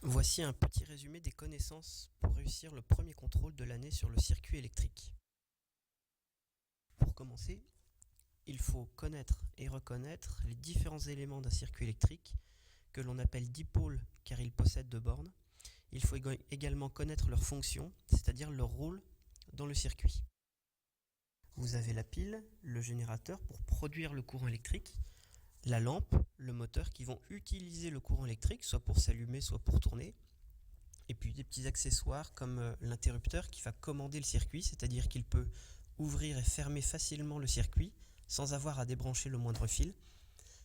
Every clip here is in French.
Voici un petit résumé des connaissances pour réussir le premier contrôle de l'année sur le circuit électrique. Pour commencer, il faut connaître et reconnaître les différents éléments d'un circuit électrique que l'on appelle dipôles car ils possèdent deux bornes. Il faut également connaître leurs fonctions, c'est-à-dire leur rôle dans le circuit. Vous avez la pile, le générateur pour produire le courant électrique, la lampe, le moteur qui vont utiliser le courant électrique, soit pour s'allumer, soit pour tourner. Et puis des petits accessoires comme l'interrupteur qui va commander le circuit, c'est-à-dire qu'il peut ouvrir et fermer facilement le circuit sans avoir à débrancher le moindre fil.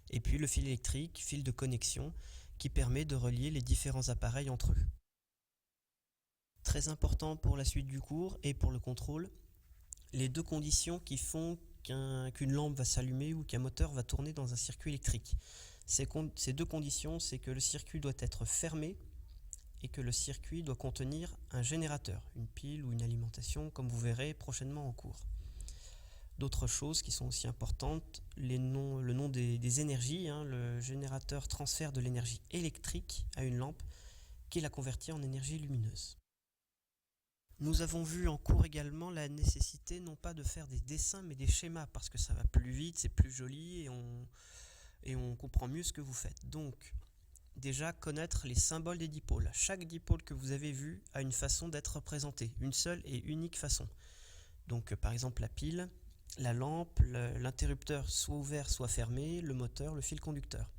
Et puis le fil électrique, fil de connexion, qui permet de relier les différents appareils entre eux. Très important pour la suite du cours et pour le contrôle, les deux conditions qui font qu'une lampe va s'allumer ou qu'un moteur va tourner dans un circuit électrique. Ces deux conditions, c'est que le circuit doit être fermé et que le circuit doit contenir un générateur, une pile ou une alimentation, comme vous verrez prochainement en cours. D'autres choses qui sont aussi importantes, le nom des énergies, le générateur transfère de l'énergie électrique à une lampe qui la convertit en énergie lumineuse. Nous avons vu en cours également la nécessité non pas de faire des dessins mais des schémas parce que ça va plus vite, c'est plus joli et on comprend mieux ce que vous faites. Donc, déjà connaître les symboles des dipôles. Chaque dipôle que vous avez vu a une façon d'être représenté, une seule et unique façon. Donc par exemple la pile, la lampe, l'interrupteur soit ouvert soit fermé, le moteur, le fil conducteur.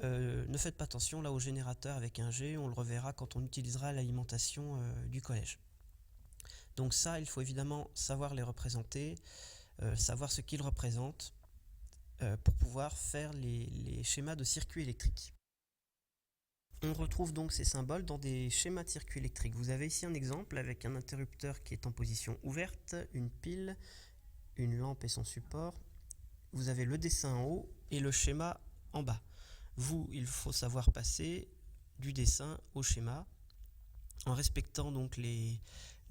Ne faites pas attention là au générateur avec un G, on le reverra quand on utilisera l'alimentation du collège. Donc ça, il faut évidemment savoir les représenter, savoir ce qu'ils représentent pour pouvoir faire les schémas de circuit électrique. On retrouve donc ces symboles dans des schémas de circuit électrique. Vous avez ici un exemple avec un interrupteur qui est en position ouverte, une pile, une lampe et son support. Vous avez le dessin en haut et le schéma en bas. Il faut savoir passer du dessin au schéma en respectant donc les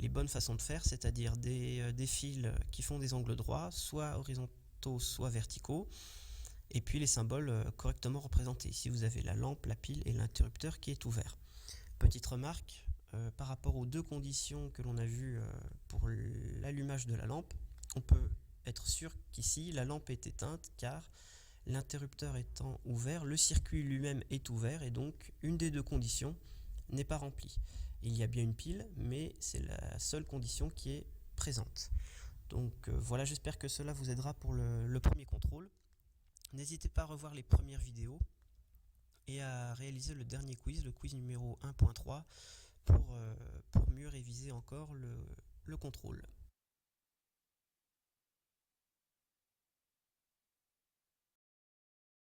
bonnes façons de faire, c'est-à-dire des fils qui font des angles droits, soit horizontaux, soit verticaux. Et puis les symboles correctement représentés. Ici vous avez la lampe, la pile et l'interrupteur qui est ouvert. Petite remarque, par rapport aux deux conditions que l'on a vues pour l'allumage de la lampe, on peut être sûr qu'ici la lampe est éteinte car l'interrupteur étant ouvert, le circuit lui-même est ouvert et donc une des deux conditions n'est pas remplie. Il y a bien une pile, mais c'est la seule condition qui est présente. Donc voilà, j'espère que cela vous aidera pour le premier contrôle. N'hésitez pas à revoir les premières vidéos et à réaliser le dernier quiz, le quiz numéro 1.3, pour mieux réviser encore le contrôle.